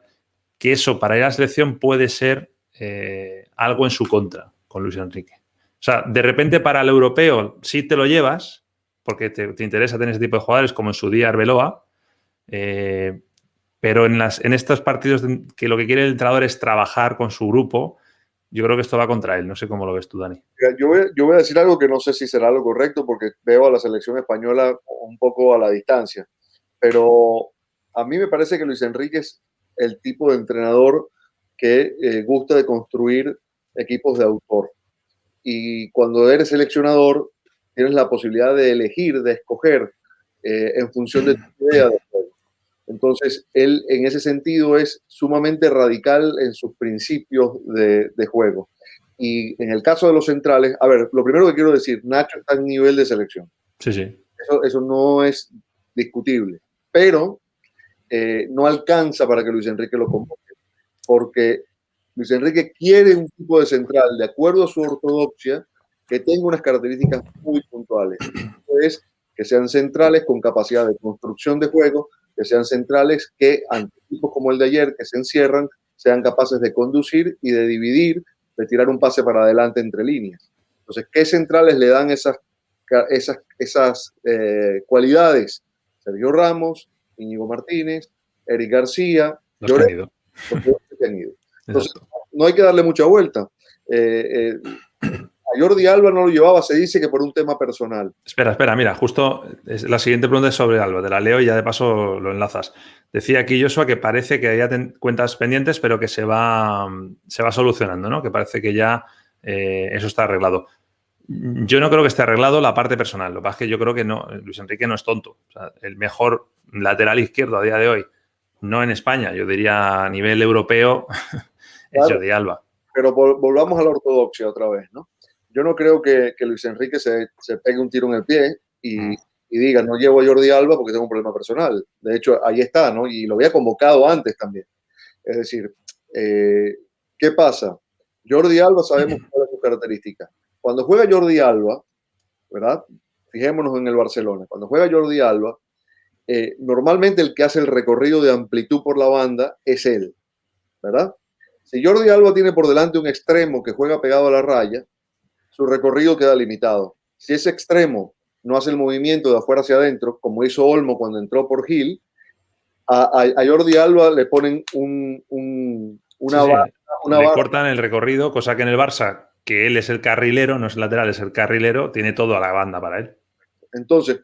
que eso para ir a la selección puede ser algo en su contra con Luis Enrique. O sea, de repente para el europeo sí te lo llevas, porque te interesa tener ese tipo de jugadores, como en su día Arbeloa, pero en estos partidos que lo que quiere el entrenador es trabajar con su grupo, yo creo que esto va contra él. No sé cómo lo ves tú, Dani. Yo voy a decir algo que no sé si será lo correcto, porque veo a la selección española un poco a la distancia, pero a mí me parece que Luis Enrique es el tipo de entrenador que gusta de construir equipos de autor. Y cuando eres seleccionador, tienes la posibilidad de elegir, de escoger en función de tu idea de juego. Entonces, él en ese sentido es sumamente radical en sus principios de juego. Y en el caso de los centrales, a ver, lo primero que quiero decir, Nacho está en nivel de selección. Sí. Eso no es discutible. Pero no alcanza para que Luis Enrique lo convoque. Porque Luis Enrique quiere un tipo de central, de acuerdo a su ortodoxia, que tenga unas características muy puntuales. Es que sean centrales con capacidad de construcción de juego, que sean centrales que, ante equipos como el de ayer, que se encierran, sean capaces de conducir y de dividir, de tirar un pase para adelante entre líneas. Entonces, ¿qué centrales le dan esas cualidades? Sergio Ramos, Íñigo Martínez, Eric García, Los que han ido. Entonces, no hay que darle mucha vuelta. A Jordi Alba no lo llevaba, se dice que por un tema personal. Espera, mira, justo la siguiente pregunta es sobre Alba, te la leo y ya de paso lo enlazas. Decía aquí Joshua que parece que ya cuentas pendientes, pero que se va solucionando, ¿no? Que parece que ya eso está arreglado. Yo no creo que esté arreglado la parte personal. Lo que pasa es que yo creo que no, Luis Enrique no es tonto. O sea, el mejor lateral izquierdo a día de hoy, no en España, yo diría a nivel europeo, es Jordi Alba. Pero volvamos a la ortodoxia otra vez, ¿no? Yo no creo que Luis Enrique se pegue un tiro en el pie y diga, no llevo a Jordi Alba porque tengo un problema personal. De hecho, ahí está, ¿no? Y lo había convocado antes también. Es decir, ¿qué pasa? Jordi Alba sabemos cuál es su característica. Cuando juega Jordi Alba, ¿verdad? Fijémonos en el Barcelona. Cuando juega Jordi Alba, normalmente el que hace el recorrido de amplitud por la banda es él, ¿verdad? Si Jordi Alba tiene por delante un extremo que juega pegado a la raya, su recorrido queda limitado. Si ese extremo no hace el movimiento de afuera hacia adentro, como hizo Olmo cuando entró por Gil, a Jordi Alba le ponen le cortan el recorrido, cosa que en el Barça, que él es el carrilero, no es el lateral, es el carrilero, tiene todo a la banda para él. Entonces,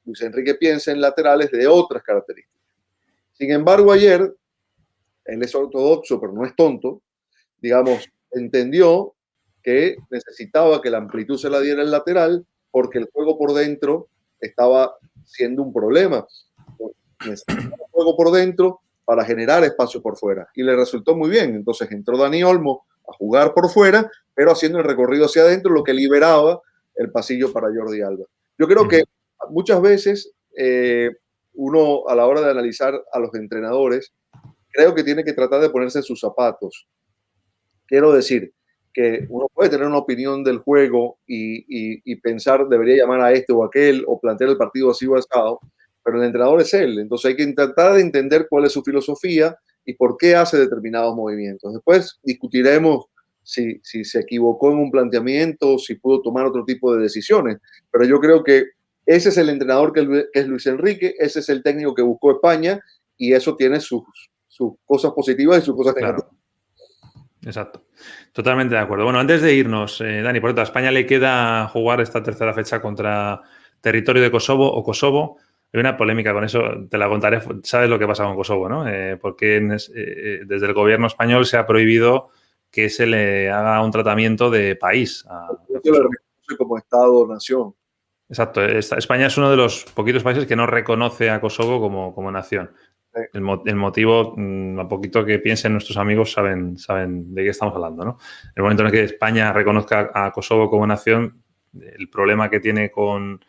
Luis Enrique piensa en laterales de otras características. Sin embargo, ayer, él es ortodoxo, pero no es tonto, digamos, entendió que necesitaba que la amplitud se la diera el lateral porque el juego por dentro estaba siendo un problema. Necesitaba el juego por dentro para generar espacio por fuera y le resultó muy bien. Entonces entró Dani Olmo a jugar por fuera, pero haciendo el recorrido hacia adentro, lo que liberaba el pasillo para Jordi Alba. Yo creo que muchas veces uno a la hora de analizar a los entrenadores, creo que tiene que tratar de ponerse en sus zapatos. Quiero decir que uno puede tener una opinión del juego y pensar debería llamar a este o aquel o plantear el partido así o asado, pero el entrenador es él. Entonces hay que tratar de entender cuál es su filosofía y por qué hace determinados movimientos. Después discutiremos si se equivocó en un planteamiento, si pudo tomar otro tipo de decisiones. Pero yo creo que ese es el entrenador que es Luis Enrique, ese es el técnico que buscó España y eso tiene sus cosas positivas y sus cosas negativas. Claro. Exacto. Totalmente de acuerdo. Bueno, antes de irnos, Dani, por cierto, a España le queda jugar esta tercera fecha contra territorio de Kosovo o Kosovo. Hay una polémica con eso, te la contaré. Sabes lo que pasa con Kosovo, ¿no? Porque desde el gobierno español se ha prohibido que se le haga un tratamiento de país a Yo lo Kosovo. reconoce como Estado-nación. Exacto. España es uno de los poquitos países que no reconoce a Kosovo como nación. El motivo, a poquito que piensen nuestros amigos, saben de qué estamos hablando, ¿no? El momento en el que España reconozca a Kosovo como nación, el problema que tiene con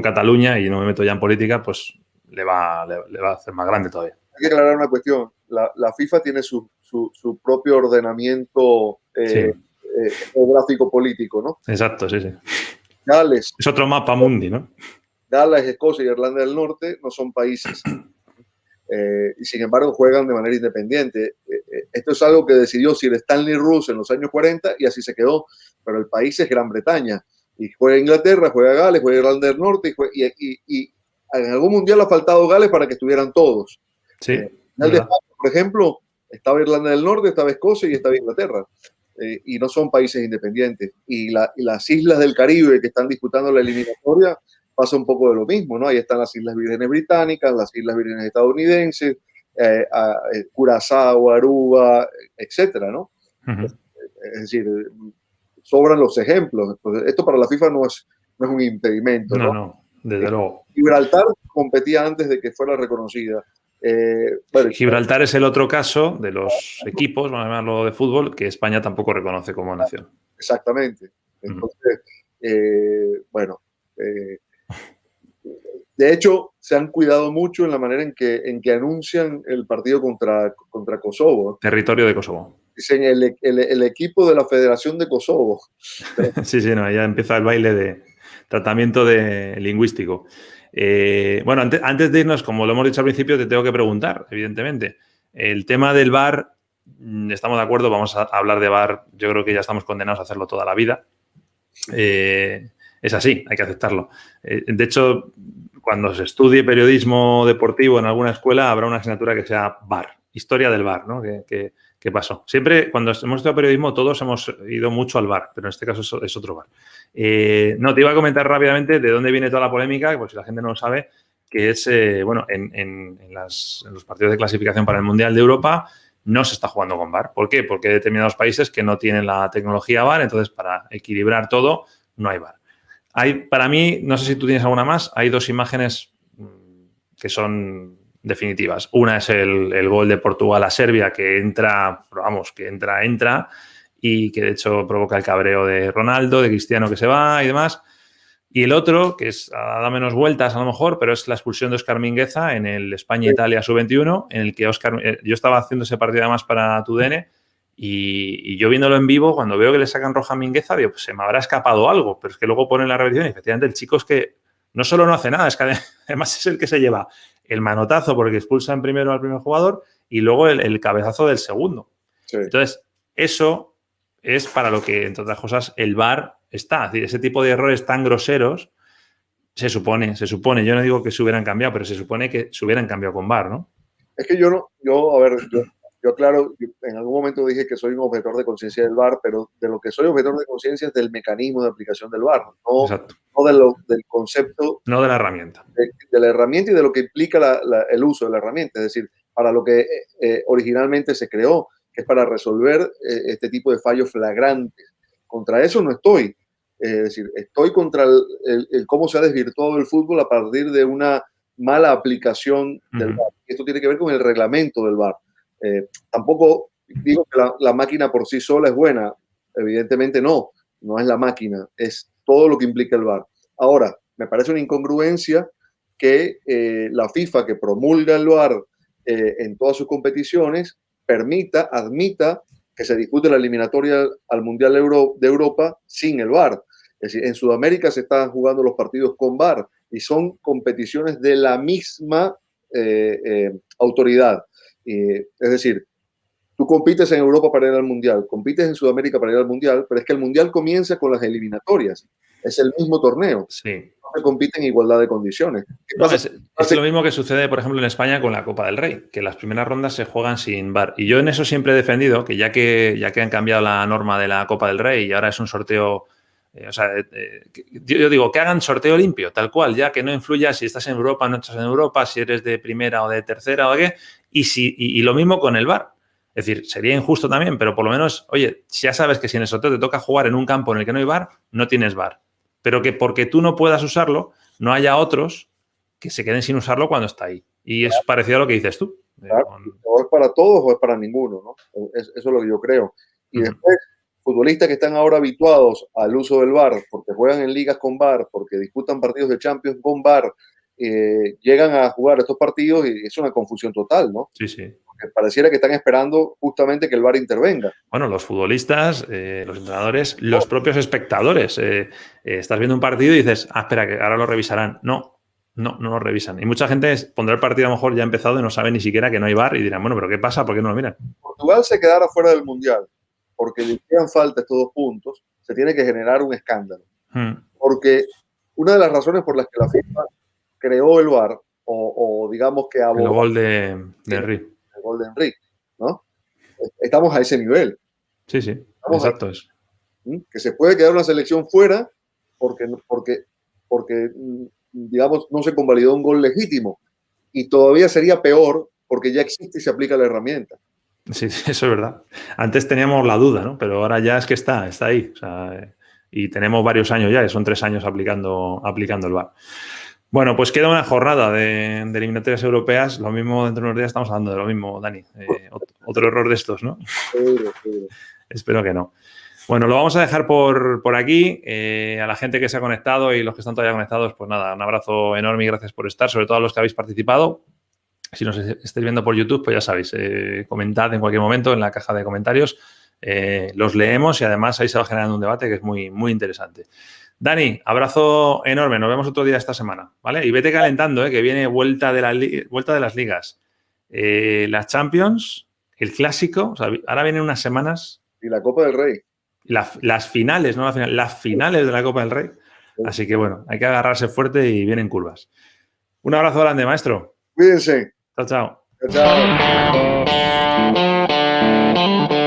Cataluña, y no me meto ya en política, pues le va a hacer más grande todavía. Hay que aclarar una cuestión. La FIFA tiene su propio ordenamiento Sí. geográfico político, ¿no? Exacto, sí. Gales, Es otro mapa mundi, ¿no? Gales, Escocia y Irlanda del Norte no son países. Y sin embargo juegan de manera independiente. Esto es algo que decidió Sir Stanley Rose en los años 40 y así se quedó. Pero el país es Gran Bretaña. Y juega Inglaterra, juega Gales, juega Irlanda del Norte y en algún mundial ha faltado Gales para que estuvieran todos. Sí. El de España, por ejemplo, estaba Irlanda del Norte, estaba Escocia y estaba Inglaterra. Y no son países independientes. Y las islas del Caribe que están disputando la eliminatoria pasa un poco de lo mismo, ¿no? Ahí están las Islas Vírgenes Británicas, las Islas Vírgenes estadounidenses, Curazao, Aruba, etcétera, ¿no? Uh-huh. Es decir, sobran los ejemplos. Entonces, esto para la FIFA no es un impedimento, ¿no? No, desde luego. Gibraltar competía antes de que fuera reconocida. Bueno, Gibraltar es el otro caso de los equipos, vamos a llamarlo de fútbol, que España tampoco reconoce como nación. Exactamente. Entonces, bueno, de hecho, se han cuidado mucho en la manera en que anuncian el partido contra Kosovo. Territorio de Kosovo. Dicen el equipo de la Federación de Kosovo. Sí, no, ya empieza el baile de tratamiento lingüístico. Bueno, antes de irnos, como lo hemos dicho al principio, te tengo que preguntar, evidentemente. El tema del VAR, estamos de acuerdo, vamos a hablar de VAR, yo creo que ya estamos condenados a hacerlo toda la vida. Es así, hay que aceptarlo. De hecho, cuando se estudie periodismo deportivo en alguna escuela, habrá una asignatura que sea VAR, historia del VAR, ¿no? ¿Qué pasó? Siempre, cuando hemos estudiado periodismo, todos hemos ido mucho al VAR, pero en este caso es otro VAR. No, te iba a comentar rápidamente de dónde viene toda la polémica, pues si la gente no lo sabe, que es, bueno, en los partidos de clasificación para el Mundial de Europa no se está jugando con VAR. ¿Por qué? Porque hay determinados países que no tienen la tecnología VAR, entonces para equilibrar todo no hay VAR. Para mí, no sé si tú tienes alguna más, hay dos imágenes que son definitivas. Una es el gol de Portugal a Serbia, que entra, y que de hecho provoca el cabreo de Ronaldo, de Cristiano que se va y demás. Y el otro, que da menos vueltas a lo mejor, pero es la expulsión de Óscar Mingueza en el España-Italia sub-21, en el que yo estaba haciendo ese partido además para TUDN, y yo viéndolo en vivo, cuando veo que le sacan roja a Mingueza, digo, pues se me habrá escapado algo, pero es que luego ponen la repetición y efectivamente el chico es que no solo no hace nada, es que además es el que se lleva el manotazo porque expulsan primero al primer jugador y luego el cabezazo del segundo. Sí. Entonces, eso es para lo que, entre otras cosas, el VAR está. Es decir, ese tipo de errores tan groseros se supone, yo no digo que se hubieran cambiado, pero se supone que se hubieran cambiado con VAR, ¿no? Es que yo claro, en algún momento dije que soy un objetor de conciencia del VAR, pero de lo que soy objetor de conciencia es del mecanismo de aplicación del VAR, no del concepto. No de la herramienta. De la herramienta y de lo que implica el uso de la herramienta, es decir, para lo que originalmente se creó, que es para resolver este tipo de fallos flagrantes. Contra eso no estoy. Es decir, estoy contra el cómo se ha desvirtuado el fútbol a partir de una mala aplicación del VAR. Esto tiene que ver con el reglamento del VAR. Tampoco digo que la máquina por sí sola es buena. Evidentemente no es la máquina, es todo lo que implica el VAR. Ahora, me parece una incongruencia que la FIFA, que promulga el VAR en todas sus competiciones, admita que se dispute la eliminatoria al Mundial de Europa sin el VAR. Es decir, en Sudamérica se están jugando los partidos con VAR y son competiciones de la misma autoridad. Es decir, tú compites en Europa para ir al Mundial, compites en Sudamérica para ir al Mundial, pero es que el Mundial comienza con las eliminatorias. Es el mismo torneo. Sí. No se compite en igualdad de condiciones. No, es lo mismo que sucede, por ejemplo, en España con la Copa del Rey, que las primeras rondas se juegan sin VAR. Y yo en eso siempre he defendido que ya que han cambiado la norma de la Copa del Rey y ahora es un sorteo, yo digo que hagan sorteo limpio, tal cual, ya que no influya si estás en Europa o no estás en Europa, si eres de primera o de tercera o qué, y lo mismo con el VAR. Es decir, sería injusto también, pero por lo menos, oye, si ya sabes que si en el sorteo te toca jugar en un campo en el que no hay VAR, no tienes VAR. Pero que porque tú no puedas usarlo, no haya otros que se queden sin usarlo cuando está ahí. Y es parecido a lo que dices tú. Claro, o es para todos o es para ninguno, ¿no? Eso es lo que yo creo. Y después, futbolistas que están ahora habituados al uso del VAR, porque juegan en ligas con VAR, porque disputan partidos de Champions con VAR, llegan a jugar estos partidos y es una confusión total, ¿no? Sí, sí. Porque pareciera que están esperando justamente que el VAR intervenga. Bueno, los futbolistas, los entrenadores, los propios espectadores. Estás viendo un partido y dices, espera, que ahora lo revisarán. No lo revisan. Y mucha gente pondrá el partido a lo mejor ya empezado y no sabe ni siquiera que no hay VAR y dirán, bueno, ¿pero qué pasa? ¿Por qué no lo miran? Portugal se quedara fuera del Mundial porque le hicieran falta estos 2 puntos, se tiene que generar un escándalo. Porque una de las razones por las que la FIFA creó el VAR, o digamos que abogó... El gol de Henry. El gol de Henry, ¿no? Estamos a ese nivel. Sí, exacto. Que se puede quedar una selección fuera porque digamos, no se convalidó un gol legítimo. Y todavía sería peor porque ya existe y se aplica la herramienta. Sí, eso es verdad. Antes teníamos la duda, ¿no? Pero ahora ya es que está ahí. O sea, y tenemos varios años ya, que son 3 años aplicando el VAR. Bueno, pues queda una jornada de eliminatorias europeas. Lo mismo dentro de unos días estamos hablando de lo mismo, Dani. Otro error de estos, ¿no? Sí. Espero que no. Bueno, lo vamos a dejar por aquí. A la gente que se ha conectado y los que están todavía conectados, pues nada, un abrazo enorme y gracias por estar, sobre todo a los que habéis participado. Si nos estáis viendo por YouTube, pues ya sabéis, comentad en cualquier momento en la caja de comentarios. Los leemos y además ahí se va generando un debate que es muy, muy interesante. Dani, abrazo enorme. Nos vemos otro día esta semana, ¿vale? Y vete calentando, que viene vuelta de las ligas. Las Champions, el Clásico. O sea, ahora vienen unas semanas. Y la Copa del Rey. Las finales, no la final, las finales de la Copa del Rey. Así que, bueno, hay que agarrarse fuerte y vienen curvas. Un abrazo grande, maestro. Cuídense. Chao, chao. Chao.